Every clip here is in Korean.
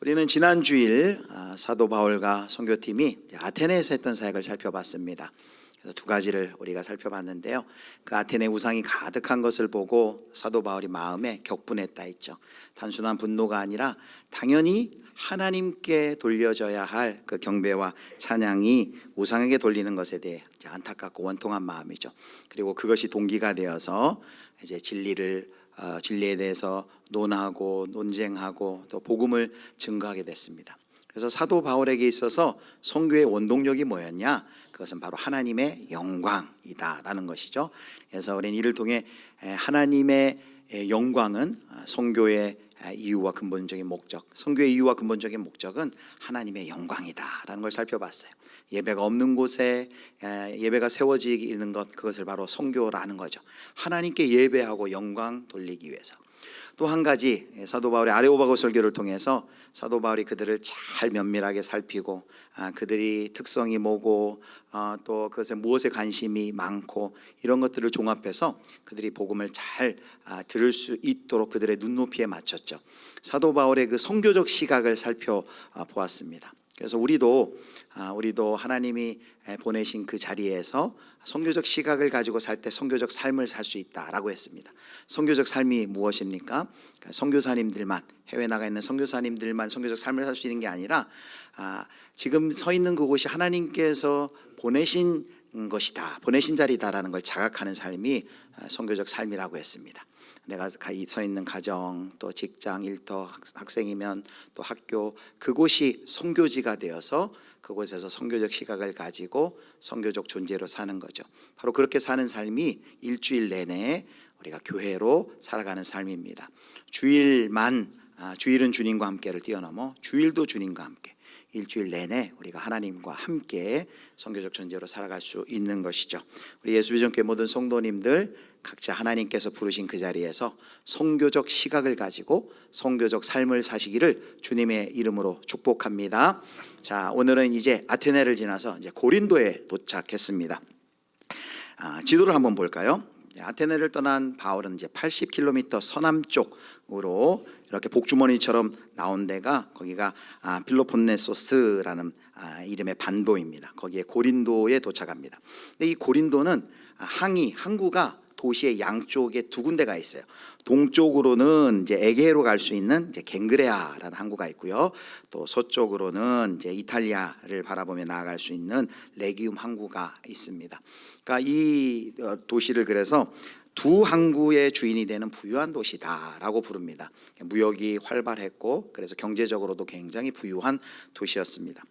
우리는 지난 주일 사도 바울과 선교팀이 아테네에서 했던 사역을 살펴봤습니다. 그래서 두 가지를 우리가 살펴봤는데요. 그 아테네 우상이 가득한 것을 보고 사도 바울이 마음에 격분했다 했죠. 단순한 분노가 아니라 당연히 하나님께 돌려져야 할 그 경배와 찬양이 우상에게 돌리는 것에 대해 안타깝고 원통한 마음이죠. 그리고 그것이 동기가 되어서 이제 진리에 대해서 논하고 논쟁하고 또 복음을 증거하게 됐습니다. 그래서 사도 바울에게 있어서 선교의 원동력이 뭐였냐? 그것은 바로 하나님의 영광이다라는 것이죠. 그래서 우리는 이를 통해 하나님의 영광은 선교의 이유와 근본적인 목적, 선교의 이유와 근본적인 목적은 하나님의 영광이다라는 걸 살펴봤어요. 예배가 없는 곳에 예배가 세워지는 것, 그것을 바로 선교라는 거죠. 하나님께 예배하고 영광 돌리기 위해서. 또 한 가지, 사도 바울의 아레오바고 설교를 통해서 사도 바울이 그들을 잘 면밀하게 살피고 그들이 특성이 뭐고 또 그것에 무엇에 관심이 많고 이런 것들을 종합해서 그들이 복음을 잘 들을 수 있도록 그들의 눈높이에 맞췄죠. 사도 바울의 그 선교적 시각을 살펴보았습니다. 그래서 우리도 하나님이 보내신 그 자리에서 선교적 시각을 가지고 살 때 선교적 삶을 살 수 있다라고 했습니다. 선교적 삶이 무엇입니까? 선교사님들만, 해외 나가 있는 선교사님들만 선교적 삶을 살 수 있는 게 아니라 지금 서 있는 그곳이 하나님께서 보내신 것이다, 보내신 자리다라는 걸 자각하는 삶이 선교적 삶이라고 했습니다. 내가 서 있는 가정, 또 직장, 일터, 학생이면 또 학교, 그곳이 선교지가 되어서 그곳에서 선교적 시각을 가지고 선교적 존재로 사는 거죠. 바로 그렇게 사는 삶이 일주일 내내 우리가 교회로 살아가는 삶입니다. 주일은 주님과 함께를 뛰어넘어 주일도 주님과 함께, 일주일 내내 우리가 하나님과 함께 선교적 존재로 살아갈 수 있는 것이죠. 우리 예수비전교회 모든 성도님들 각자 하나님께서 부르신 그 자리에서 선교적 시각을 가지고 선교적 삶을 사시기를 주님의 이름으로 축복합니다. 자, 오늘은 이제 아테네를 지나서 이제 고린도에 도착했습니다. 지도를 한번 볼까요? 아테네를 떠난 바울은 이제 80km 서남쪽으로 이렇게 복주머니처럼 나온 데가 거기가 필로폰네소스라는 이름의 반도입니다. 거기에 고린도에 도착합니다. 근데 이 고린도는 항구가 도시의 양쪽에 두 군데가 있어요. 동쪽으로는 이제 에게로 갈 수 있는 이제 갱그레아라는 항구가 있고요. 또 서쪽으로는 이제 이탈리아를 바라보며 나아갈 수 있는 레기움 항구가 있습니다. 그러니까 이 도시를 그래서 두 항구의 주인이 되는 부유한 도시다라고 부릅니다. 무역이 활발했고 그래서 경제적으로도 굉장히 부유한 도시였습니다.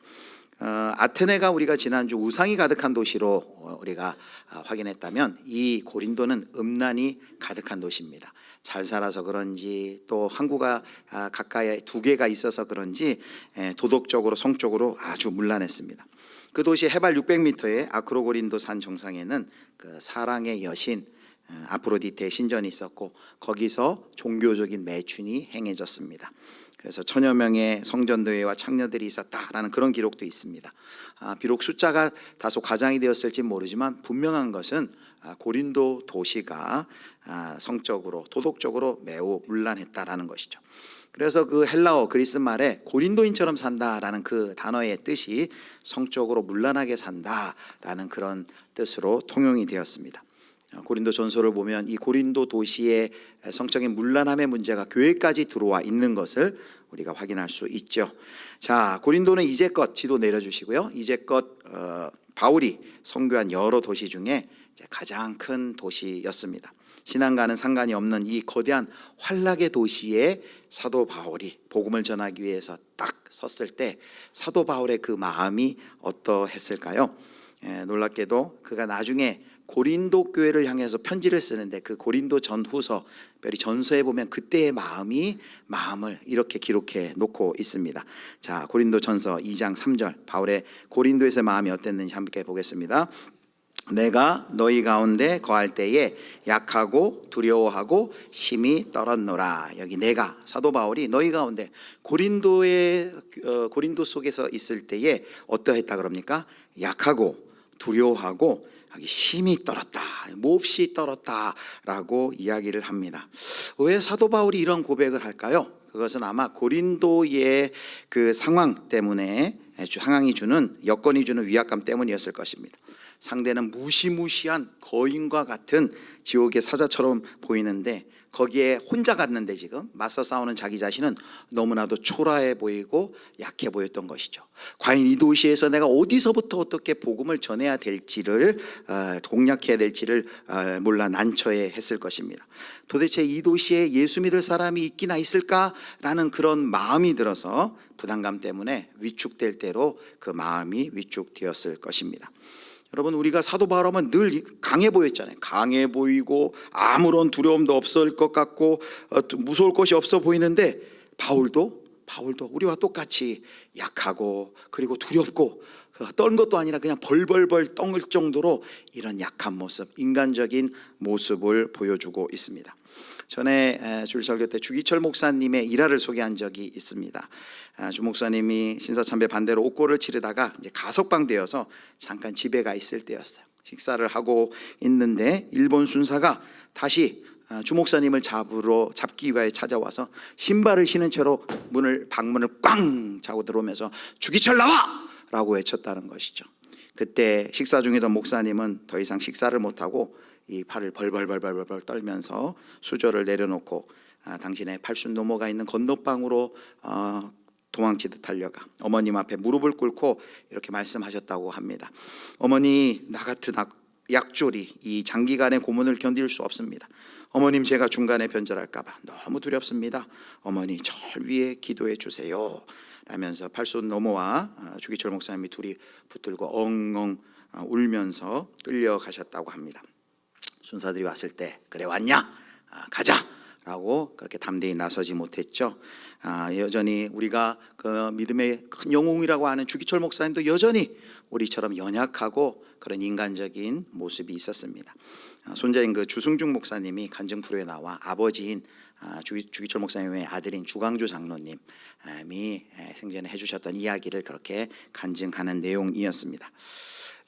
아테네가 우리가 지난주 우상이 가득한 도시로 우리가 확인했다면 이 고린도는 음란이 가득한 도시입니다. 잘 살아서 그런지 또 항구가 가까이 두 개가 있어서 그런지 도덕적으로 성적으로 아주 문란했습니다. 그 도시 해발 600m의 아크로고린도 산 정상에는 그 사랑의 여신 아프로디테의 신전이 있었고 거기서 종교적인 매춘이 행해졌습니다. 그래서 1000여 명의 성전도회와 창녀들이 있었다라는 그런 기록도 있습니다. 비록 숫자가 다소 과장이 되었을지 모르지만 분명한 것은 고린도 도시가 성적으로 도덕적으로 매우 문란했다라는 것이죠. 그래서 그 헬라어 그리스 말에 고린도인처럼 산다라는 그 단어의 뜻이 성적으로 문란하게 산다라는 그런 뜻으로 통용이 되었습니다. 고린도 전서를 보면 이 고린도 도시의 성적인 문란함의 문제가 교회까지 들어와 있는 것을 우리가 확인할 수 있죠. 자, 고린도는 이제껏 지도 내려주시고요. 이제껏 바울이 선교한 여러 도시 중에 가장 큰 도시였습니다. 신앙과는 상관이 없는 이 거대한 환락의 도시에 사도 바울이 복음을 전하기 위해서 딱 섰을 때 사도 바울의 그 마음이 어떠했을까요? 놀랍게도 그가 나중에 고린도 교회를 향해서 편지를 쓰는데 그 고린도 전후서, 특별히 전서에 보면 그때의 마음을 이렇게 기록해 놓고 있습니다. 자, 고린도 전서 2장 3절 바울의 고린도에서의 마음이 어땠는지 함께 보겠습니다. 내가 너희 가운데 거할 때에 약하고 두려워하고 심히 떨었노라. 여기 내가 사도 바울이 너희 가운데 고린도 속에서 있을 때에 어떠했다 그럽니까? 약하고 두려워하고 여기 심히 떨었다, 몹시 떨었다라고 이야기를 합니다. 왜 사도 바울이 이런 고백을 할까요? 그것은 아마 고린도의 그 상황 때문에, 상황이 주는, 여건이 주는 위압감 때문이었을 것입니다. 상대는 무시무시한 거인과 같은 지옥의 사자처럼 보이는데 거기에 혼자 갔는데 지금 맞서 싸우는 자기 자신은 너무나도 초라해 보이고 약해 보였던 것이죠. 과연 이 도시에서 내가 어디서부터 어떻게 복음을 전해야 될지를, 공략해야 될지를 몰라 난처해 했을 것입니다. 도대체 이 도시에 예수 믿을 사람이 있기나 있을까라는 그런 마음이 들어서 부담감 때문에 위축될 대로 그 마음이 위축되었을 것입니다. 여러분, 우리가 사도 바울하면 늘 강해 보였잖아요. 강해 보이고 아무런 두려움도 없을 것 같고 무서울 것이 없어 보이는데 바울도 우리와 똑같이 약하고 그리고 두렵고 떨는 것도 아니라 그냥 벌벌벌 떨 정도로 이런 약한 모습, 인간적인 모습을 보여주고 있습니다. 전에 주일설교 때 주기철 목사님의 일화를 소개한 적이 있습니다. 주 목사님이 신사참배 반대로 옥고를 치르다가 이제 가석방되어서 잠깐 집에 가 있을 때였어요. 식사를 하고 있는데 일본 순사가 다시 주 목사님을 잡기 위해 찾아와서 신발을 신은 채로 방문을 꽝 차고 들어오면서 주기철 나와! 라고 외쳤다는 것이죠. 그때 식사 중이던 목사님은 더 이상 식사를 못하고 이 팔을 벌벌벌 떨면서 수저를 내려놓고 당신의 팔순 노모가 있는 건너방으로 도망치듯 달려가 어머님 앞에 무릎을 꿇고 이렇게 말씀하셨다고 합니다. 어머니, 나 같은 약졸이 이 장기간의 고문을 견딜 수 없습니다. 어머님, 제가 중간에 변절할까 봐 너무 두렵습니다. 어머니, 절 위해 기도해 주세요 라면서 팔순 노모와 주기철 목사님이 둘이 붙들고 엉엉 울면서 끌려가셨다고 합니다. 순사들이 왔을 때 그래 왔냐? 가자! 라고 그렇게 담대히 나서지 못했죠. 여전히 우리가 그 믿음의 큰 영웅이라고 하는 주기철 목사님도 여전히 우리처럼 연약하고 그런 인간적인 모습이 있었습니다. 손자인 그 주승중 목사님이 간증 프로에 나와 아버지인 주기철 목사님의 아들인 주광조 장로님이 생전에 해주셨던 이야기를 그렇게 간증하는 내용이었습니다.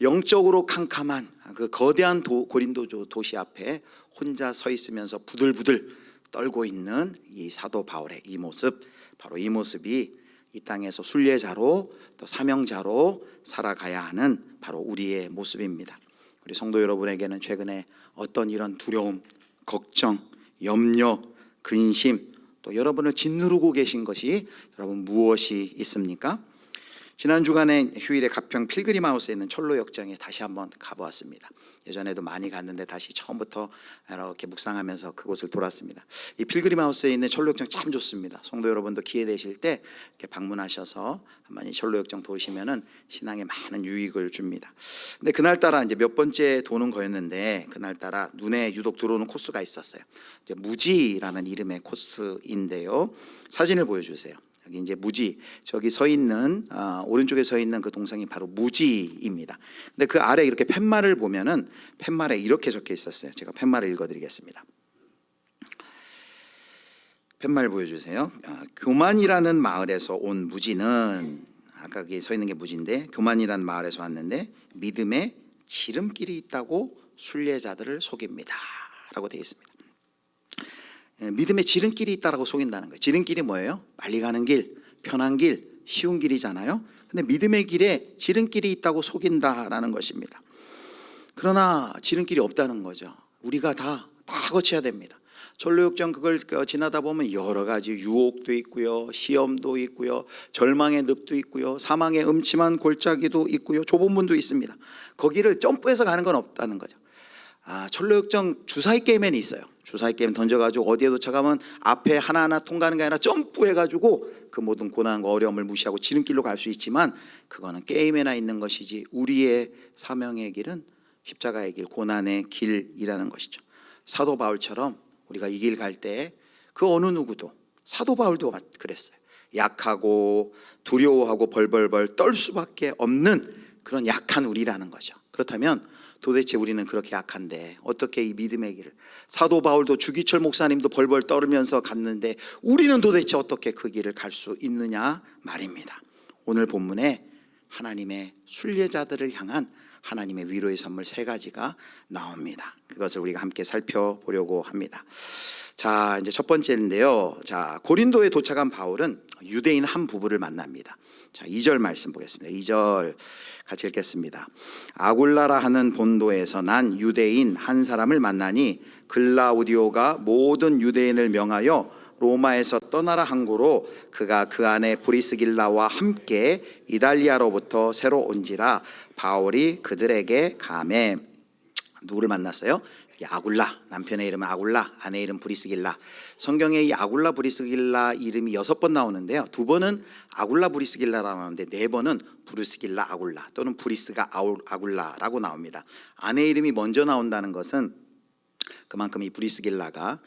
영적으로 캄캄한 그 거대한 고린도 도시 앞에 혼자 서 있으면서 부들부들 떨고 있는 이 사도 바울의 이 모습, 바로 이 모습이 이 땅에서 순례자로 또 사명자로 살아가야 하는 바로 우리의 모습입니다. 우리 성도 여러분에게는 최근에 어떤 이런 두려움, 걱정, 염려, 근심, 또 여러분을 짓누르고 계신 것이 여러분 무엇이 있습니까? 지난 주간에 휴일에 가평 필그림하우스에 있는 철로역정에 다시 한번 가보았습니다. 예전에도 많이 갔는데 다시 처음부터 이렇게 묵상하면서 그곳을 돌았습니다. 이 필그림하우스에 있는 철로역정 참 좋습니다. 성도 여러분도 기회 되실 때 이렇게 방문하셔서 한번 이 철로역정 도시면은 신앙에 많은 유익을 줍니다. 근데 그날따라 이제 몇 번째 도는 거였는데 그날따라 눈에 유독 들어오는 코스가 있었어요. 이제 무지라는 이름의 코스인데요. 사진을 보여주세요. 여기 이제 무지, 저기 서 있는 오른쪽에 서 있는 그 동상이 바로 무지입니다. 근데 그 아래 이렇게 팻말을 보면은 팻말에 이렇게 적혀 있었어요. 제가 팻말을 읽어드리겠습니다. 팻말 보여주세요. 교만이라는 마을에서 온 무지는, 아까 여기 서 있는 게 무지인데, 교만이라는 마을에서 왔는데 믿음에 지름길이 있다고 순례자들을 속입니다 라고 되어 있습니다. 믿음의 지름길이 있다라고 속인다는 거예요. 지름길이 뭐예요? 빨리 가는 길, 편한 길, 쉬운 길이잖아요. 근데 믿음의 길에 지름길이 있다고 속인다라는 것입니다. 그러나 지름길이 없다는 거죠. 우리가 다 거쳐야 됩니다. 철로역정 그걸 지나다 보면 여러 가지 유혹도 있고요, 시험도 있고요, 절망의 늪도 있고요, 사망의 음침한 골짜기도 있고요, 좁은 문도 있습니다. 거기를 점프해서 가는 건 없다는 거죠. 철로역정 주사위 게임에는 있어요. 주사위 게임 던져가지고 어디에 도착하면 앞에 하나하나 통과하는 게 아니라 점프해가지고 그 모든 고난과 어려움을 무시하고 지름길로 갈 수 있지만 그거는 게임에나 있는 것이지 우리의 사명의 길은 십자가의 길, 고난의 길이라는 것이죠. 사도 바울처럼 우리가 이 길 갈 때 그 어느 누구도, 사도 바울도 그랬어요. 약하고 두려워하고 벌벌벌 떨 수밖에 없는 그런 약한 우리라는 거죠. 그렇다면 도대체 우리는 그렇게 약한데 어떻게 이 믿음의 길을, 사도 바울도 주기철 목사님도 벌벌 떨면서 갔는데 우리는 도대체 어떻게 그 길을 갈 수 있느냐 말입니다. 오늘 본문에 하나님의 순례자들을 향한 하나님의 위로의 선물 세 가지가 나옵니다. 그것을 우리가 함께 살펴보려고 합니다. 자, 이제 첫 번째인데요. 자, 고린도에 도착한 바울은 유대인 한 부부를 만납니다. 자, 2절 말씀 보겠습니다. 2절 같이 읽겠습니다. 아굴라라 하는 본도에서 난 유대인 한 사람을 만나니 글라우디오가 모든 유대인을 명하여 로마에서 떠나라 한 고로 그가 그 안에 브리스길라와 함께 이달리아로부터 새로 온지라 바울이 그들에게 가매. 누구를 만났어요? 아굴라, 남편의 이름은 아굴라, 아내 이름 브리스길라. 성경에 이 아굴라 브리스길라 이름이 6번 나오는데요, 2번은 아굴라 브리스길라라고 나오는데 4번은 브루스길라 아굴라 또는 브리스가 아굴라라고 나옵니다. 아내 이름이 먼저 나온다는 것은 그만큼 이 브리스길라가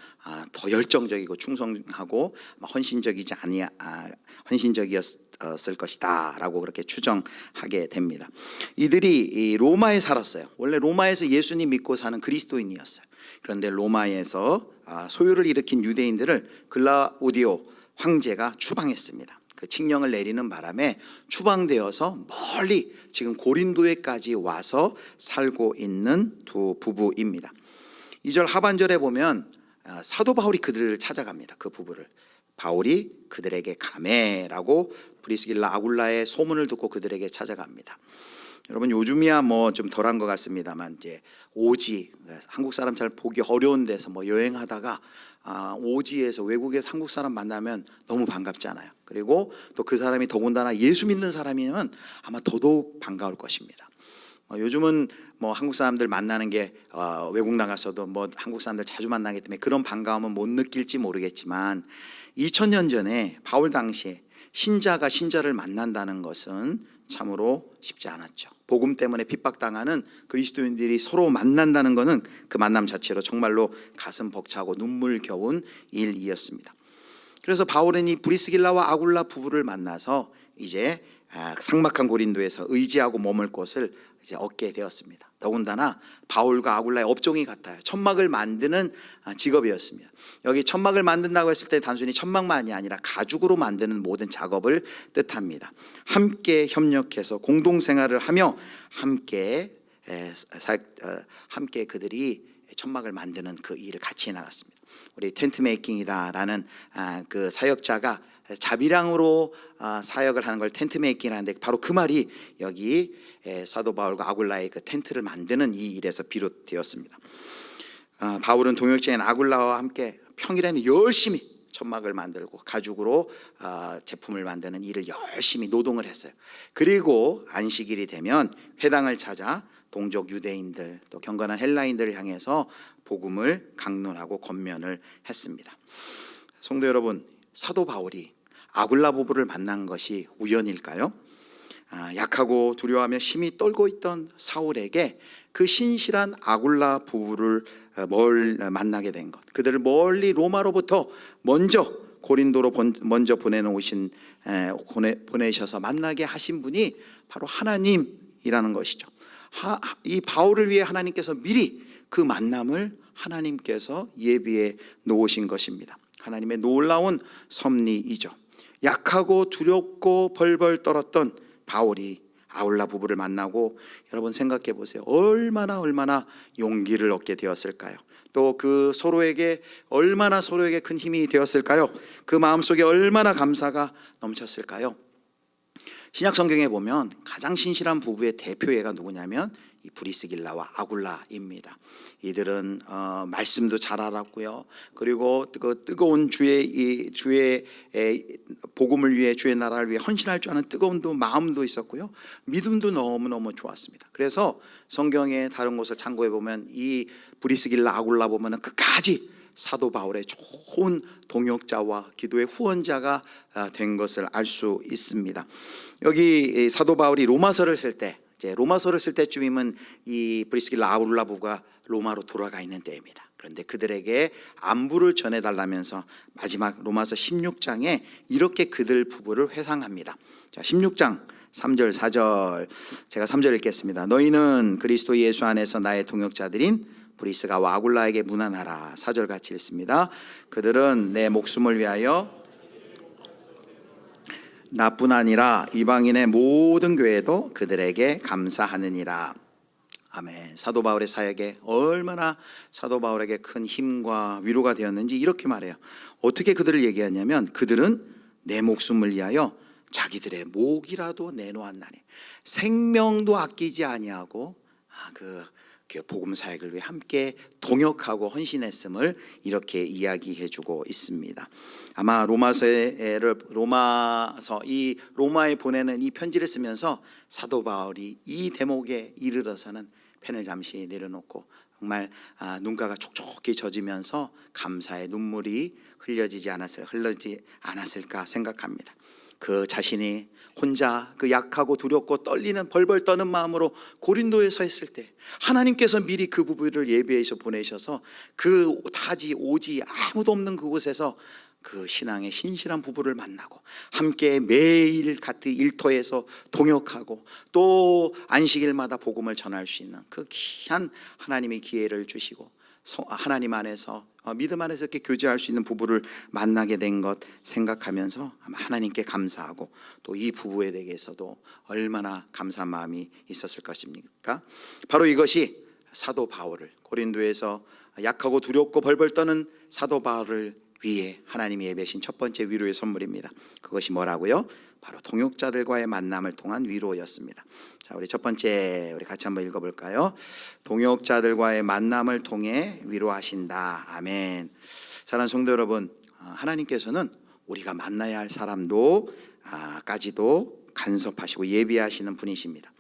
더 열정적이고 충성하고 헌신적이었을 것이다라고 그렇게 추정하게 됩니다. 이들이 로마에 살았어요. 원래 로마에서 예수님 믿고 사는 그리스도인이었어요. 그런데 로마에서 소요를 일으킨 유대인들을 글라우디오 황제가 추방했습니다. 그 칙령을 내리는 바람에 추방되어서 멀리 지금 고린도에까지 와서 살고 있는 두 부부입니다. 2절 하반절에 보면 사도 바울이 그들을 찾아갑니다. 그 부부를. 바울이 그들에게 가매라고 브리스길라 아굴라의 소문을 듣고 그들에게 찾아갑니다. 여러분, 요즘이야 뭐 좀 덜한 것 같습니다만 이제 오지, 한국 사람 잘 보기 어려운 데서 뭐 여행하다가 오지에서 외국에서 한국 사람 만나면 너무 반갑잖아요. 그리고 또 그 사람이 더군다나 예수 믿는 사람이면 아마 더더욱 반가울 것입니다. 요즘은 뭐 한국 사람들 만나는 게 외국 나가서도 뭐 한국 사람들 자주 만나기 때문에 그런 반가움은 못 느낄지 모르겠지만 2000년 전에 바울 당시에 신자가 신자를 만난다는 것은 참으로 쉽지 않았죠. 복음 때문에 핍박당하는 그리스도인들이 서로 만난다는 것은 그 만남 자체로 정말로 가슴 벅차고 눈물겨운 일이었습니다. 그래서 바울은 이 브리스길라와 아굴라 부부를 만나서 이제 삭막한 고린도에서 의지하고 머물 곳을 이제 얻게 되었습니다. 더군다나 바울과 아굴라의 업종이 같아요. 천막을 만드는 직업이었습니다. 여기 천막을 만든다고 했을 때 단순히 천막만이 아니라 가죽으로 만드는 모든 작업을 뜻합니다. 함께 협력해서 공동생활을 하며 함께 그들이 천막을 만드는 그 일을 같이 해나갔습니다. 우리 텐트 메이킹이다라는 그 사역자가 자비량으로 사역을 하는 걸 텐트 메이킹이라는데 바로 그 말이 여기 사도 바울과 아굴라의 그 텐트를 만드는 이 일에서 비롯되었습니다. 바울은 동역자인 아굴라와 함께 평일에는 열심히 천막을 만들고 가죽으로 제품을 만드는 일을 열심히 노동을 했어요. 그리고 안식일이 되면 회당을 찾아 동족 유대인들 또 경건한 헬라인들을 향해서 복음을 강론하고 권면을 했습니다. 성도 여러분, 사도 바울이 아굴라 부부를 만난 것이 우연일까요? 약하고 두려워하며 심히 떨고 있던 사울에게 그 신실한 아굴라 부부를 만나게 된 것, 그들을 멀리 로마로부터 먼저 고린도로 먼저 보내셔서 만나게 하신 분이 바로 하나님이라는 것이죠. 이 바울을 위해 하나님께서 미리 그 만남을 하나님께서 예비해 놓으신 것입니다. 하나님의 놀라운 섭리이죠. 약하고 두렵고 벌벌 떨었던 바울이 아굴라 부부를 만나고, 여러분 생각해 보세요. 얼마나 용기를 얻게 되었을까요? 또 그 서로에게 큰 힘이 되었을까요? 그 마음속에 얼마나 감사가 넘쳤을까요? 신약 성경에 보면 가장 신실한 부부의 대표예가 누구냐면 이 브리스길라와 아굴라입니다. 이들은 말씀도 잘 알았고요. 그리고 뜨거운 주의 복음을 위해, 주의 나라를 위해 헌신할 줄 아는 뜨거운 마음도 있었고요. 믿음도 너무너무 좋았습니다. 그래서 성경의 다른 곳을 참고해 보면 이 브리스길라 아굴라 보면은 끝까지 사도 바울의 좋은 동역자와 기도의 후원자가 된 것을 알 수 있습니다. 여기 사도 바울이 로마서를 쓸 때쯤이면 이 브리스길라 아굴라 부부가 로마로 돌아가 있는 때입니다. 그런데 그들에게 안부를 전해달라면서 마지막 로마서 16장에 이렇게 그들 부부를 회상합니다. 자, 16장 3절 4절 제가 3절 읽겠습니다. 너희는 그리스도 예수 안에서 나의 동역자들인 브리스가와 아굴라에게 문안하라. 4절 같이 읽습니다. 그들은 내 목숨을 위하여 나뿐 아니라 이방인의 모든 교회도 그들에게 감사하느니라. 아멘. 사도 바울의 사역에 얼마나 사도 바울에게 큰 힘과 위로가 되었는지 이렇게 말해요. 어떻게 그들을 얘기하냐면 그들은 내 목숨을 위하여 자기들의 목이라도 내놓았나니 생명도 아끼지 아니하고 그 복음 사역을 위해 함께 동역하고 헌신했음을 이렇게 이야기해주고 있습니다. 아마 로마에 보내는 이 편지를 쓰면서 사도 바울이 이 대목에 이르러서는 펜을 잠시 내려놓고 정말 눈가가 촉촉히 젖으면서 감사의 눈물이 흘러지 않았을까 생각합니다. 그 자신이 혼자 그 약하고 두렵고 떨리는 벌벌 떠는 마음으로 고린도에 서 있을 때 하나님께서 미리 그 부부를 예비해서 보내셔서 그 타지 오지 아무도 없는 그곳에서 그 신앙의 신실한 부부를 만나고 함께 매일 같이 일터에서 동역하고 또 안식일마다 복음을 전할 수 있는 그 귀한 하나님의 기회를 주시고 하나님 안에서 믿음 안에서 이렇게 교제할 수 있는 부부를 만나게 된 것 생각하면서 하나님께 감사하고 또 이 부부에 대해서도 얼마나 감사한 마음이 있었을 것입니까? 바로 이것이 사도 바울을 고린도에서 약하고 두렵고 벌벌 떠는 사도 바울을 위해 하나님이 예배하신 첫 번째 위로의 선물입니다. 그것이 뭐라고요? 바로 동역자들과의 만남을 통한 위로였습니다. 자, 우리 첫 번째 우리 같이 한번 읽어볼까요? 동역자들과의 만남을 통해 위로하신다. 아멘. 사랑하는 성도 여러분, 하나님께서는 우리가 만나야 할 사람도 까지도 간섭하시고 예비하시는 분이십니다.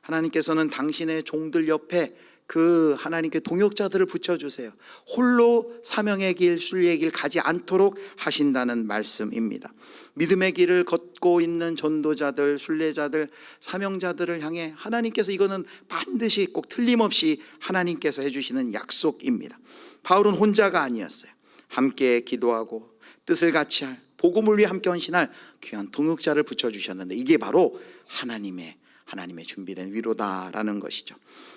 하나님께서는 당신의 종들 옆에 그 하나님께 동역자들을 붙여주세요. 홀로 사명의 길, 순리의 길 가지 않도록 하신다는 말씀입니다. 믿음의 길을 걷고 있는 전도자들, 순례자들, 사명자들을 향해 하나님께서 이거는 반드시 꼭 틀림없이 하나님께서 해주시는 약속입니다. 바울은 혼자가 아니었어요. 함께 기도하고 뜻을 같이 할, 복음을 위해 함께 헌신할 귀한 동역자를 붙여주셨는데 이게 바로 하나님의 준비된 위로다라는 것이죠.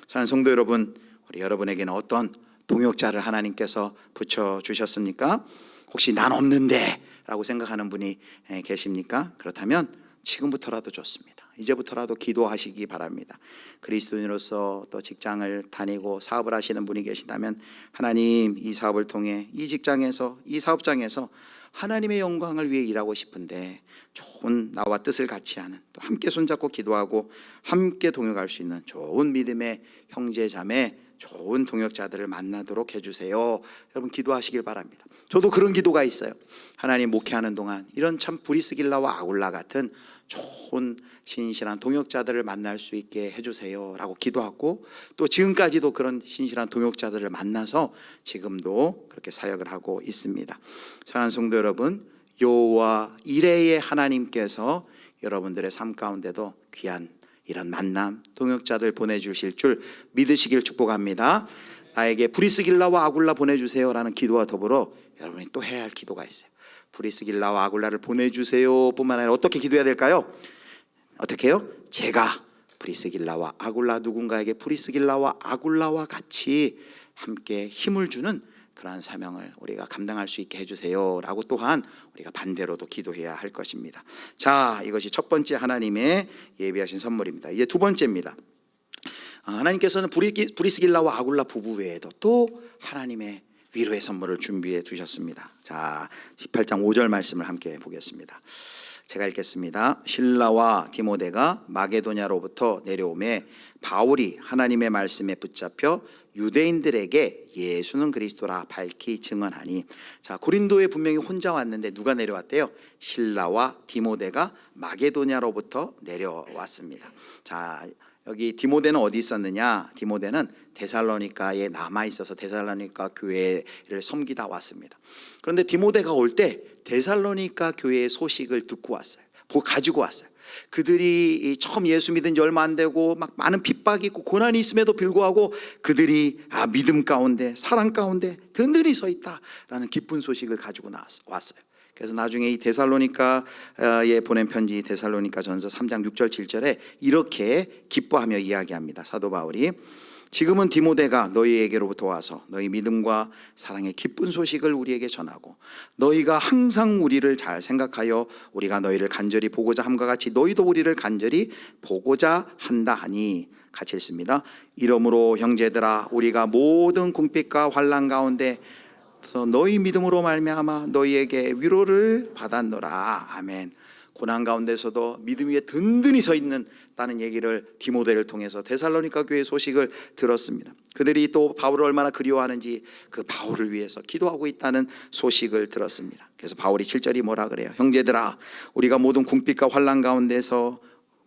사랑하는 성도 여러분, 우리 여러분에게는 어떤 동역자를 하나님께서 붙여주셨습니까? 혹시 난 없는데 라고 생각하는 분이 계십니까? 그렇다면 지금부터라도 좋습니다. 이제부터라도 기도하시기 바랍니다. 그리스도인으로서 또 직장을 다니고 사업을 하시는 분이 계시다면 하나님, 이 사업을 통해 이 직장에서 이 사업장에서 하나님의 영광을 위해 일하고 싶은데 좋은 나와 뜻을 같이 하는, 또 함께 손잡고 기도하고 함께 동역할 수 있는 좋은 믿음의 형제 자매, 좋은 동역자들을 만나도록 해주세요. 여러분 기도하시길 바랍니다. 저도 그런 기도가 있어요. 하나님 목회하는 동안 이런 참 브리스길라와 아굴라 같은 좋은 신실한 동역자들을 만날 수 있게 해주세요 라고 기도하고, 또 지금까지도 그런 신실한 동역자들을 만나서 지금도 그렇게 사역을 하고 있습니다. 사랑하는 성도 여러분, 여호와 이레의 하나님께서 여러분들의 삶 가운데도 귀한 이런 만남, 동역자들 보내주실 줄 믿으시길 축복합니다. 나에게 브리스길라와 아굴라 보내주세요 라는 기도와 더불어 여러분이 또 해야 할 기도가 있어요. 브리스길라와 아굴라를 보내주세요 뿐만 아니라 어떻게 기도해야 될까요? 어떻게 해요? 제가 브리스길라와 아굴라, 누군가에게 브리스길라와 아굴라와 같이 함께 힘을 주는 그러한 사명을 우리가 감당할 수 있게 해주세요 라고 또한 우리가 반대로도 기도해야 할 것입니다. 자, 이것이 첫 번째 하나님의 예비하신 선물입니다. 이제 두 번째입니다. 하나님께서는 브리스길라와 아굴라 부부 외에도 또 하나님의 위로의 선물을 준비해 두셨습니다. 자, 18장 5절 말씀을 함께 보겠습니다. 제가 읽겠습니다. 실라와 디모데가 마게도냐로부터 내려오매 바울이 하나님의 말씀에 붙잡혀 유대인들에게 예수는 그리스도라 밝히 증언하니. 자, 고린도에 분명히 혼자 왔는데 누가 내려왔대요? 실라와 디모데가 마게도냐로부터 내려왔습니다. 자, 여기 디모데는 어디 있었느냐? 디모데는 데살로니가에 남아 있어서 데살로니가 교회를 섬기다 왔습니다. 그런데 디모데가 올 때 데살로니가 교회의 소식을 듣고 왔어요. 가지고 왔어요. 그들이 처음 예수 믿은 지 얼마 안 되고 막 많은 핍박이 있고 고난이 있음에도 불구하고 그들이 믿음 가운데 사랑 가운데 든든히 서 있다라는 기쁜 소식을 가지고 왔어요. 그래서 나중에 이 데살로니가에 보낸 편지 데살로니가전서 3장 6절 7절에 이렇게 기뻐하며 이야기합니다. 사도 바울이 지금은 디모데가 너희에게로부터 와서 너희 믿음과 사랑의 기쁜 소식을 우리에게 전하고 너희가 항상 우리를 잘 생각하여 우리가 너희를 간절히 보고자 함과 같이 너희도 우리를 간절히 보고자 한다 하니. 같이 읽습니다. 이러므로 형제들아 우리가 모든 궁핍과 환난 가운데 너희 믿음으로 말미암아 너희에게 위로를 받았노라. 아멘. 고난 가운데서도 믿음 위에 든든히 서 있는다는 얘기를 디모데를 통해서 데살로니가 교회의 소식을 들었습니다. 그들이 또 바울을 얼마나 그리워하는지 그 바울을 위해서 기도하고 있다는 소식을 들었습니다. 그래서 바울이 7절이 뭐라 그래요? 형제들아 우리가 모든 궁핍과 환난 가운데서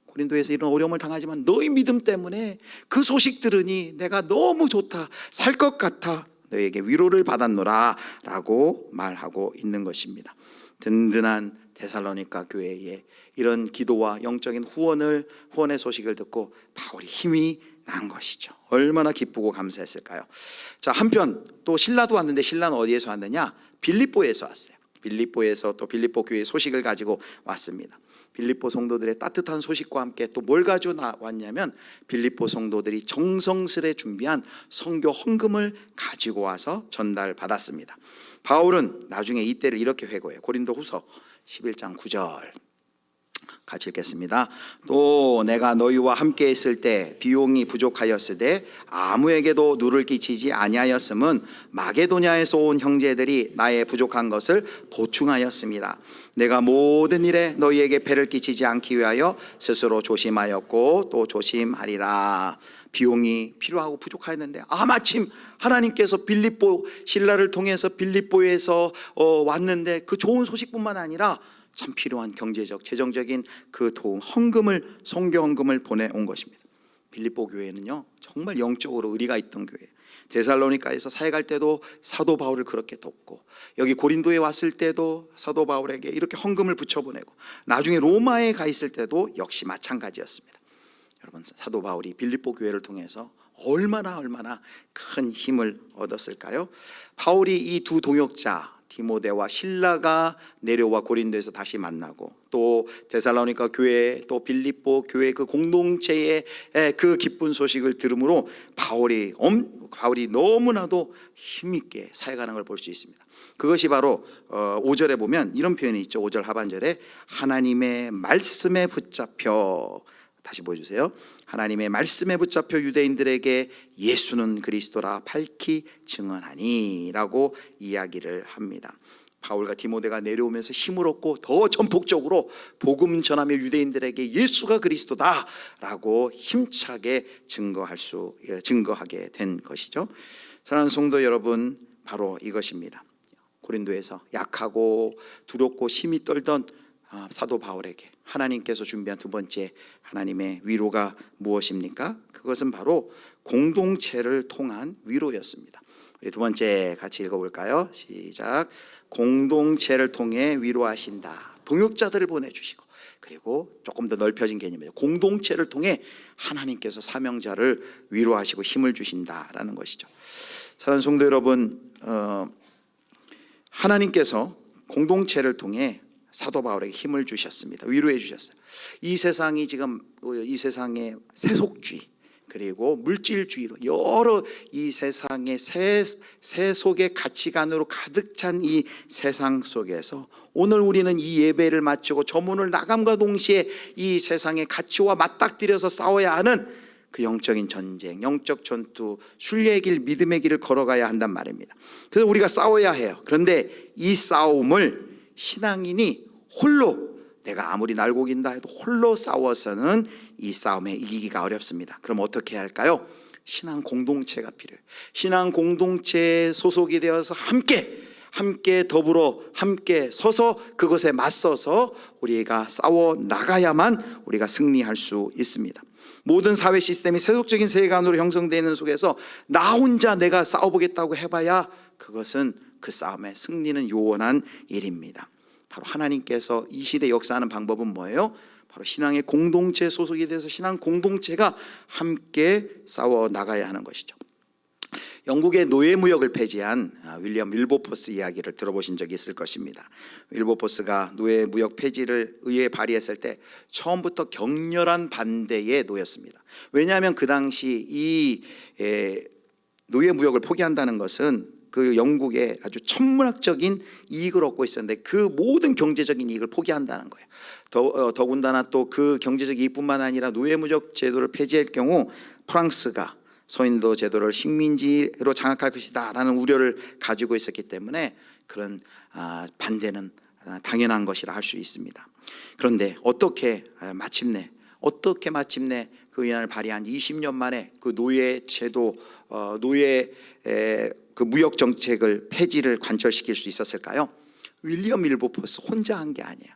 고린도에서 이런 어려움을 당하지만 너희 믿음 때문에 그 소식 들으니 내가 너무 좋다, 살 것 같아, 너희에게 위로를 받았노라 라고 말하고 있는 것입니다. 든든한 데살로니가 교회에 이런 기도와 영적인 후원의 소식을 듣고 바울이 힘이 난 것이죠. 얼마나 기쁘고 감사했을까요? 자, 한편 또 신라도 왔는데 신라는 어디에서 왔느냐? 빌립보에서 왔어요. 빌립보에서 또 빌립보 교회의 소식을 가지고 왔습니다. 빌립보 성도들의 따뜻한 소식과 함께 또 뭘 가지고 왔냐면 빌립보 성도들이 정성스레 준비한 선교 헌금을 가지고 와서 전달받았습니다. 바울은 나중에 이때를 이렇게 회고해요. 고린도후서 11장 9절 같이 읽겠습니다. 또 내가 너희와 함께 있을 때 비용이 부족하였으되 아무에게도 누를 끼치지 아니하였음은 마게도냐에서 온 형제들이 나의 부족한 것을 보충하였습니다. 내가 모든 일에 너희에게 폐를 끼치지 않기 위하여 스스로 조심하였고 또 조심하리라. 비용이 필요하고 부족하였는데 마침 하나님께서 빌립보 신라를 통해서 빌립보에서 왔는데 그 좋은 소식뿐만 아니라 참 필요한 경제적 재정적인 그 도움 헌금을 선교 헌금을 보내온 것입니다. 빌립보 교회는요 정말 영적으로 의리가 있던 교회. 데살로니가에서 사역할 때도 사도 바울을 그렇게 돕고 여기 고린도에 왔을 때도 사도 바울에게 이렇게 헌금을 붙여보내고 나중에 로마에 가 있을 때도 역시 마찬가지였습니다. 여러분 사도 바울이 빌립보 교회를 통해서 얼마나 큰 힘을 얻었을까요? 바울이 이 두 동역자 디모데와 실라가 내려와 고린도에서 다시 만나고 또 데살로니가 교회 또 빌립보 교회 그 공동체의 그 기쁜 소식을 들음으로 바울이 너무나도 힘있게 사역하는 걸 볼 수 있습니다. 그것이 바로 5절에 보면 이런 표현이 있죠. 5절 하반절에 하나님의 말씀에 붙잡혀 다시 보여주세요. 하나님의 말씀에 붙잡혀 유대인들에게 예수는 그리스도라 밝히 증언하니 라고 이야기를 합니다. 바울과 디모데가 내려오면서 힘을 얻고 더 전폭적으로 복음 전하며 유대인들에게 예수가 그리스도다 라고 힘차게 증거하게 된 것이죠. 사랑하는 성도 여러분, 바로 이것입니다. 고린도에서 약하고 두렵고 심히 떨던 사도 바울에게 하나님께서 준비한 두 번째 하나님의 위로가 무엇입니까? 그것은 바로 공동체를 통한 위로였습니다. 우리 두 번째 같이 읽어볼까요? 시작. 공동체를 통해 위로하신다. 동역자들을 보내주시고 그리고 조금 더 넓혀진 개념이에요. 공동체를 통해 하나님께서 사명자를 위로하시고 힘을 주신다라는 것이죠. 사랑하는 성도 여러분, 하나님께서 공동체를 통해 사도 바울에게 힘을 주셨습니다. 위로해 주셨어요. 이 세상이 지금 이 세상의 세속주의 그리고 물질주의로 여러 이 세상의 세속의 가치관으로 가득 찬 이 세상 속에서 오늘 우리는 이 예배를 마치고 저 문을 나감과 동시에 이 세상의 가치와 맞닥뜨려서 싸워야 하는 그 영적인 전쟁, 영적 전투, 순례의 길, 믿음의 길을 걸어가야 한단 말입니다. 그래서 우리가 싸워야 해요. 그런데 이 싸움을 신앙인이 홀로 내가 아무리 날고긴다 해도 홀로 싸워서는 이 싸움에 이기기가 어렵습니다. 그럼 어떻게 해야 할까요? 신앙 공동체가 필요해요. 신앙 공동체에 소속이 되어서 함께 더불어 함께 서서 그것에 맞서서 우리가 싸워 나가야만 우리가 승리할 수 있습니다. 모든 사회 시스템이 세속적인 세계관으로 형성되는 속에서 나 혼자 내가 싸워보겠다고 해봐야 그것은 그 싸움의 승리는 요원한 일입니다. 바로 하나님께서 이 시대 역사하는 방법은 뭐예요? 바로 신앙의 공동체에 소속이 돼서 신앙 공동체가 함께 싸워 나가야 하는 것이죠. 영국의 노예무역을 폐지한 윌리엄 윌버포스 이야기를 들어보신 적이 있을 것입니다. 윌버포스가 노예무역 폐지를 의회에 발의했을 때 처음부터 격렬한 반대에 놓였습니다. 왜냐하면 그 당시 이 노예무역을 포기한다는 것은 그 영국의 아주 천문학적인 이익을 얻고 있었는데 그 모든 경제적인 이익을 포기한다는 거예요. 더군다나 또 그 경제적 이익뿐만 아니라 노예무역 제도를 폐지할 경우 프랑스가 서인도 제도를 식민지로 장악할 것이다라는 우려를 가지고 있었기 때문에 그런 반대는 당연한 것이라 할 수 있습니다. 그런데 어떻게 마침내 그 의안을 발의한 20년 만에 그 노예 제도, 노예 그 무역 정책을 폐지를 관철시킬 수 있었을까요? 윌리엄 밀버포스 혼자 한 게 아니에요.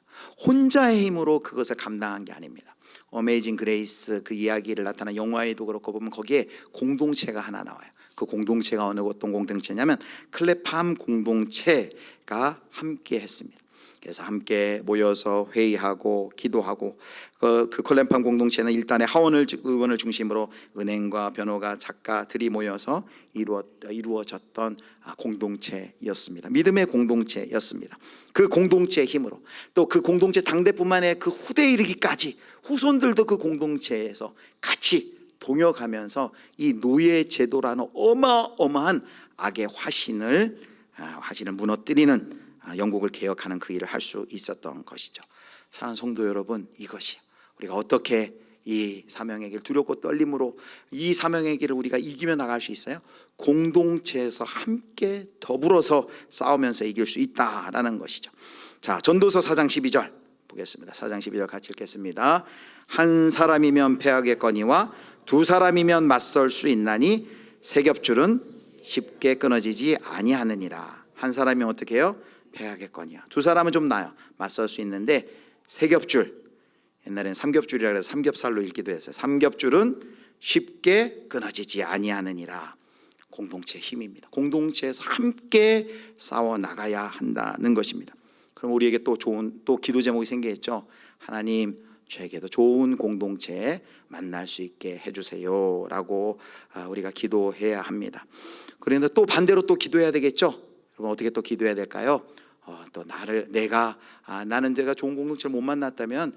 혼자의 힘으로 그것을 감당한 게 아닙니다. 어메이징 그레이스 그 이야기를 나타난 영화에도 그렇고 보면 거기에 공동체가 하나 나와요. 그 공동체가 어떤 공동체냐면 클레팜 공동체가 함께 했습니다. 그래서 함께 모여서 회의하고 기도하고 그 클레팜 공동체는 일단의 의원을 중심으로 은행과 변호가, 작가들이 모여서 이루어졌던 공동체였습니다. 믿음의 공동체였습니다. 그 공동체의 힘으로 또 그 공동체 당대뿐만 아니라 그 후대에 이르기까지 후손들도 그 공동체에서 같이 동역하면서 이 노예 제도라는 어마어마한 악의 화신을 무너뜨리는 영국을 개혁하는 그 일을 할 수 있었던 것이죠. 사랑하는 성도 여러분, 이것이 우리가 어떻게 이 사명의 길, 두렵고 떨림으로 이 사명의 길을 우리가 이기며 나갈 수 있어요? 공동체에서 함께 더불어서 싸우면서 이길 수 있다라는 것이죠. 자, 전도서 4장 12절 보겠습니다. 4장 12절 같이 읽겠습니다. 한 사람이면 패하겠거니와 두 사람이면 맞설 수 있나니 세 겹줄은 쉽게 끊어지지 아니하느니라. 한 사람이면 어떻게 해요? 패하겠거니와. 두 사람은 좀 나아요. 맞설 수 있는데 세 겹줄, 옛날엔 삼겹줄이라 해서 삼겹살로 읽기도 했어요. 삼겹줄은 쉽게 끊어지지 아니하느니라. 공동체의 힘입니다. 공동체에서 함께 싸워 나가야 한다는 것입니다. 그럼 우리에게 또 기도 제목이 생기겠죠. 하나님, 저에게도 좋은 공동체 만날 수 있게 해주세요 라고 우리가 기도해야 합니다. 그런데 또 반대로 또 기도해야 되겠죠. 그럼 어떻게 또 기도해야 될까요? 또 나는 제가 좋은 공동체를 못 만났다면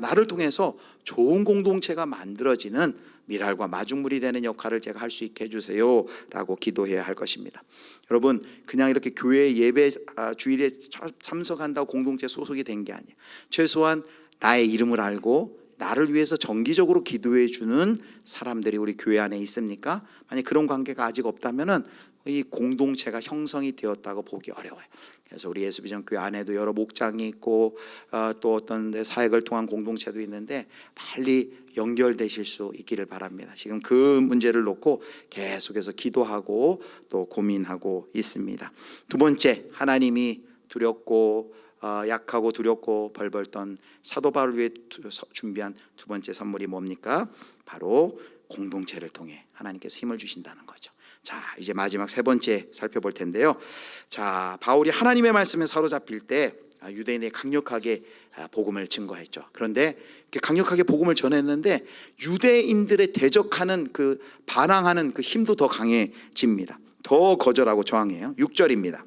나를 통해서 좋은 공동체가 만들어지는 미랄과 마중물이 되는 역할을 제가 할 수 있게 해주세요 라고 기도해야 할 것입니다. 여러분, 그냥 이렇게 교회 예배 주일에 참석한다고 공동체 소속이 된 게 아니에요. 최소한 나의 이름을 알고 나를 위해서 정기적으로 기도해 주는 사람들이 우리 교회 안에 있습니까? 만약 그런 관계가 아직 없다면은 이 공동체가 형성이 되었다고 보기 어려워요. 그래서 우리 예수비전교회 안에도 여러 목장이 있고 또 어떤 사역을 통한 공동체도 있는데 빨리 연결되실 수 있기를 바랍니다. 지금 그 문제를 놓고 계속해서 기도하고 또 고민하고 있습니다. 두 번째, 하나님이 두렵고 약하고 두렵고 벌벌 떤 사도 바울을 위해 준비한 두 번째 선물이 뭡니까? 바로 공동체를 통해 하나님께서 힘을 주신다는 거죠. 자, 이제 마지막 세 번째 살펴볼 텐데요. 자, 바울이 하나님의 말씀에 사로잡힐 때 유대인에 강력하게 복음을 증거했죠. 그런데 이렇게 강력하게 복음을 전했는데 유대인들의 대적하는 반항하는 그 힘도 더 강해집니다. 더 거절하고 저항해요. 6절입니다.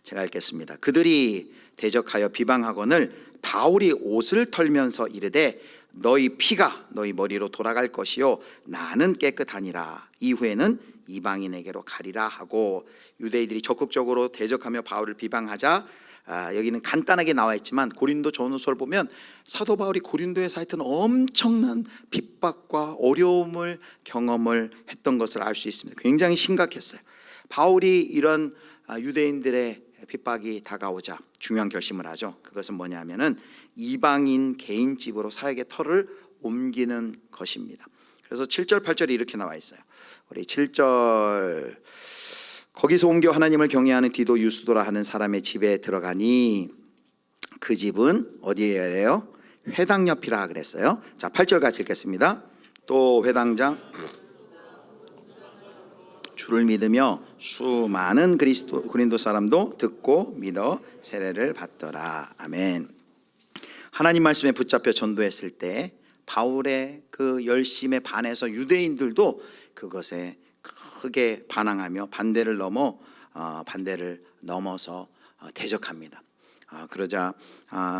제가 읽겠습니다. 그들이 대적하여 비방하거늘 바울이 옷을 털면서 이르되 너희 피가 너희 머리로 돌아갈 것이요 나는 깨끗하니라. 이후에는 이방인에게로 가리라 하고, 유대인들이 적극적으로 대적하며 바울을 비방하자 여기는 간단하게 나와 있지만 고린도 전후서를 보면 사도 바울이 고린도에서 하여튼 엄청난 핍박과 어려움을 경험을 했던 것을 알 수 있습니다. 굉장히 심각했어요. 바울이 이런 유대인들의 핍박이 다가오자 중요한 결심을 하죠. 그것은 뭐냐면은 이방인 개인 집으로 사역의 터를 옮기는 것입니다. 그래서 7절 8절이 이렇게 나와 있어요. 우리 7절, 거기서 옮겨 하나님을 경외하는 디도 유스도라 하는 사람의 집에 들어가니 그 집은 어디예요? 회당 옆이라 그랬어요. 자, 8절 같이 읽겠습니다. 또 회당장 주를 믿으며 수많은 고린도 사람도 듣고 믿어 세례를 받더라. 아멘. 하나님 말씀에 붙잡혀 전도했을 때 바울의 그 열심에 반해서 유대인들도 그것에 크게 반항하며 반대를 넘어서 대적합니다. 그러자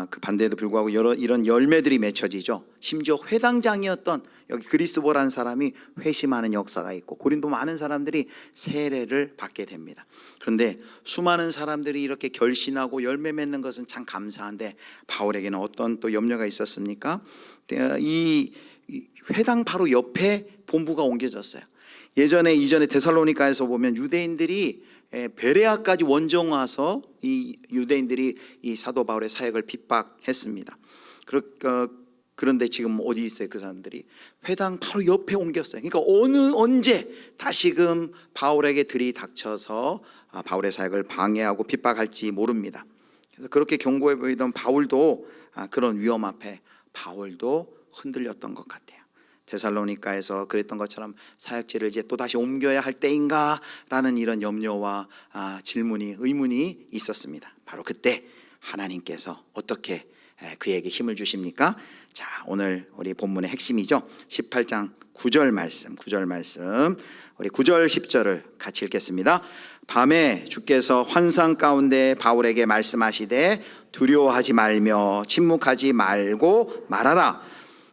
그 반대에도 불구하고 이런 열매들이 맺혀지죠. 심지어 회당장이었던 여기 그리스보라는 사람이 회심하는 역사가 있고 고린도 많은 사람들이 세례를 받게 됩니다. 그런데 수많은 사람들이 이렇게 결신하고 열매 맺는 것은 참 감사한데 바울에게는 어떤 또 염려가 있었습니까? 이 이 회당 바로 옆에 본부가 옮겨졌어요. 이전에 데살로니가에서 보면 유대인들이 베레아까지 원정 와서 이 유대인들이 이 사도 바울의 사역을 핍박했습니다. 그런데 지금 어디 있어요? 그 사람들이 회당 바로 옆에 옮겼어요. 그러니까 언제 다시금 바울에게 들이닥쳐서 바울의 사역을 방해하고 핍박할지 모릅니다. 그래서 그렇게 견고해 보이던 바울도 그런 위험 앞에 바울도 흔들렸던 것 같아요. 데살로니가에서 그랬던 것처럼 사역지를 이제 또 다시 옮겨야 할 때인가라는 이런 염려와 의문이 있었습니다. 바로 그때 하나님께서 어떻게 그에게 힘을 주십니까? 자, 오늘 우리 본문의 핵심이죠. 18장 9절 말씀 우리 9절 10절을 같이 읽겠습니다. 밤에 주께서 환상 가운데 바울에게 말씀하시되 두려워하지 말며 침묵하지 말고 말하라.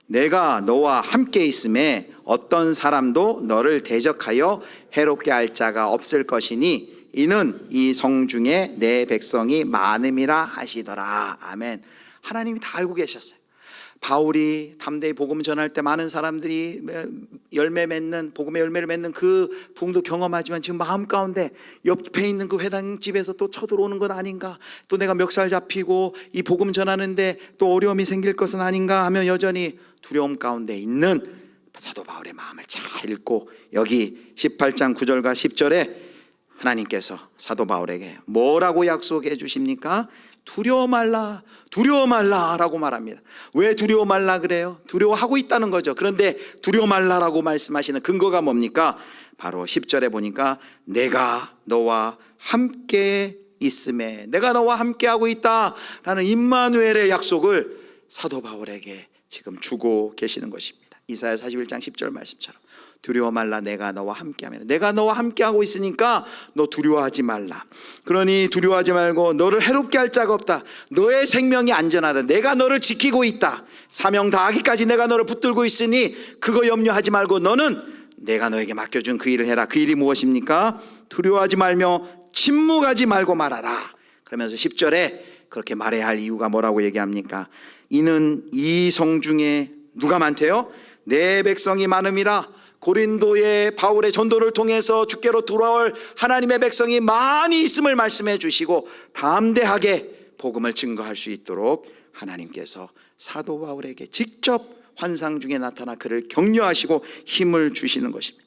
내가 너와 함께 있음에 어떤 사람도 너를 대적하여 해롭게 할 자가 없을 것이니 이는 이 성중에 내 백성이 많음이라 하시더라. 아멘. 하나님이 다 알고 계셨어요. 바울이 담대히 복음 전할 때 많은 사람들이 복음의 열매를 맺는 그 부흥도 경험하지만 지금 마음 가운데 옆에 있는 그 회당집에서 또 쳐들어오는 건 아닌가, 또 내가 멱살 잡히고 이 복음 전하는데 또 어려움이 생길 것은 아닌가 하며 여전히 두려움 가운데 있는 사도 바울의 마음을 잘 읽고 여기 18장 9절과 10절에 하나님께서 사도 바울에게 뭐라고 약속해 주십니까? 두려워 말라라고 말합니다. 왜 두려워 말라 그래요? 두려워하고 있다는 거죠. 그런데 두려워 말라라고 말씀하시는 근거가 뭡니까? 바로 10절에 보니까 내가 너와 함께 있음에, 내가 너와 함께하고 있다라는 임마누엘의 약속을 사도 바울에게 지금 주고 계시는 것입니다. 이사야 41장 10절 말씀처럼 두려워 말라, 내가 너와 함께하면, 내가 너와 함께하고 있으니까 너 두려워하지 말라. 그러니 두려워하지 말고, 너를 해롭게 할 자가 없다. 너의 생명이 안전하다. 내가 너를 지키고 있다. 사명 다하기까지 내가 너를 붙들고 있으니 그거 염려하지 말고 너는 내가 너에게 맡겨준 그 일을 해라. 그 일이 무엇입니까? 두려워하지 말며 침묵하지 말고 말하라. 그러면서 10절에 그렇게 말해야 할 이유가 뭐라고 얘기합니까? 이는 이 성중에 누가 많대요? 내 백성이 많음이라. 고린도의 바울의 전도를 통해서 주께로 돌아올 하나님의 백성이 많이 있음을 말씀해 주시고 담대하게 복음을 증거할 수 있도록 하나님께서 사도 바울에게 직접 환상 중에 나타나 그를 격려하시고 힘을 주시는 것입니다.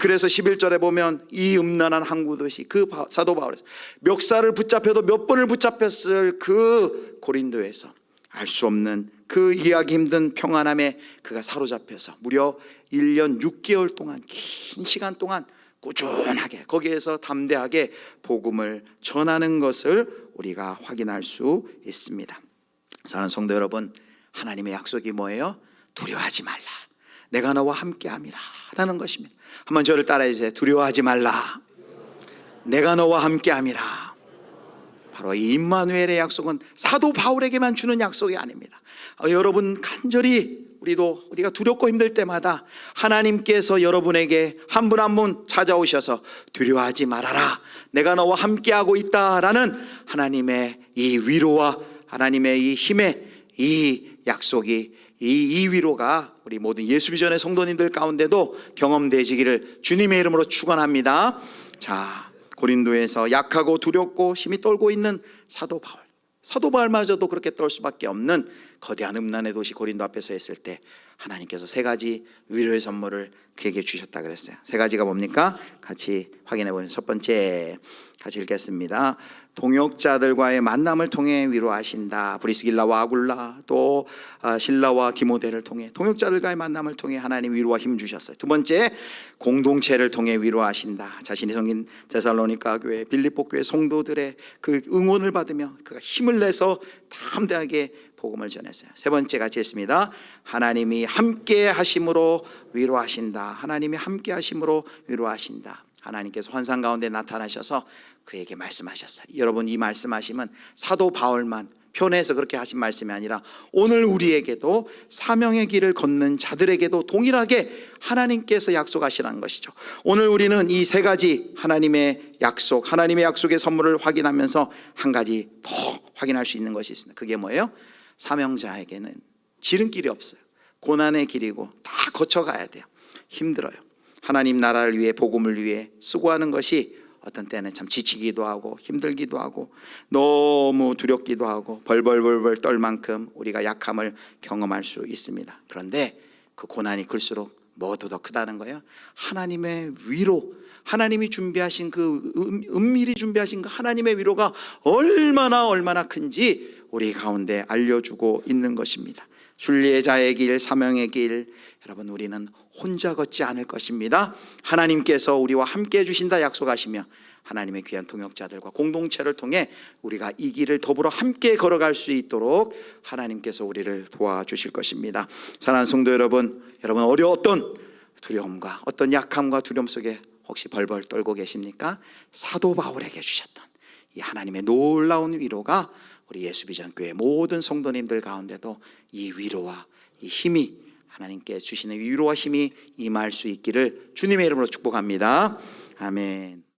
그래서 11절에 보면 이 음란한 항구 도시, 그 사도 바울에서 멱살을 붙잡혀도 몇 번을 붙잡혔을 그 고린도에서 알 수 없는 그 이해하기 힘든 평안함에 그가 사로잡혀서 무려 1년 6개월 동안, 긴 시간 동안 꾸준하게 거기에서 담대하게 복음을 전하는 것을 우리가 확인할 수 있습니다. 사랑하는 성도 여러분, 하나님의 약속이 뭐예요? 두려워하지 말라, 내가 너와 함께함이라 라는 것입니다. 한번 저를 따라해 주세요. 두려워하지 말라, 내가 너와 함께함이라. 바로 이 임마누엘의 약속은 사도 바울에게만 주는 약속이 아닙니다. 여러분 간절히 우리가 두렵고 힘들 때마다 하나님께서 여러분에게 한 분 한 분 찾아오셔서 두려워하지 말아라, 내가 너와 함께하고 있다라는 하나님의 이 위로와 하나님의 이 힘의 이 약속이, 이 위로가 우리 모든 예수비전의 성도님들 가운데도 경험되시기를 주님의 이름으로 축원합니다. 자, 고린도에서 약하고 두렵고 힘이 떨고 있는 사도 바울마저도 그렇게 떨 수밖에 없는 거대한 음란의 도시 고린도 앞에서 했을 때 하나님께서 세 가지 위로의 선물을 그에게 주셨다 그랬어요. 세 가지가 뭡니까? 같이 확인해 보면, 첫 번째 같이 읽겠습니다. 동역자들과의 만남을 통해 위로하신다. 브리스길라와 아굴라, 또 실라와 디모데를 통해, 동역자들과의 만남을 통해 하나님 위로와 힘 주셨어요. 두 번째, 공동체를 통해 위로하신다. 자신이 섬긴 데살로니가 교회, 빌립보 교회 성도들의 그 응원을 받으며 그가 힘을 내서 담대하게 복음을 전했어요. 세 번째 같이 했습니다. 하나님이 함께 하심으로 위로하신다. 하나님이 함께 하심으로 위로하신다. 하나님께서 환상 가운데 나타나셔서 그에게 말씀하셨어요. 여러분, 이 말씀하심은 사도 바울만 표현해서 그렇게 하신 말씀이 아니라 오늘 우리에게도 사명의 길을 걷는 자들에게도 동일하게 하나님께서 약속하시라는 것이죠. 오늘 우리는 이 세 가지 하나님의 약속의 선물을 확인하면서 한 가지 더 확인할 수 있는 것이 있습니다. 그게 뭐예요? 사명자에게는 지름길이 없어요. 고난의 길이고 다 거쳐가야 돼요. 힘들어요. 하나님 나라를 위해, 복음을 위해 수고하는 것이 어떤 때는 참 지치기도 하고 힘들기도 하고 너무 두렵기도 하고 벌벌벌벌 떨 만큼 우리가 약함을 경험할 수 있습니다. 그런데 그 고난이 클수록 뭐도 더 크다는 거예요. 하나님의 위로, 하나님이 준비하신 그 은밀히 준비하신 그 하나님의 위로가 얼마나 큰지 우리 가운데 알려주고 있는 것입니다. 순례자의 길, 사명의 길, 여러분 우리는 혼자 걷지 않을 것입니다. 하나님께서 우리와 함께 해주신다 약속하시며 하나님의 귀한 동역자들과 공동체를 통해 우리가 이 길을 더불어 함께 걸어갈 수 있도록 하나님께서 우리를 도와주실 것입니다. 사랑하는 성도 여러분, 어떤 두려움과 어떤 약함과 두려움 속에 혹시 벌벌 떨고 계십니까? 사도 바울에게 주셨던 이 하나님의 놀라운 위로가 우리 예수비전교회 모든 성도님들 가운데도 이 위로와 이 힘이, 하나님께 주시는 위로와 힘이 임할 수 있기를 주님의 이름으로 축복합니다. 아멘.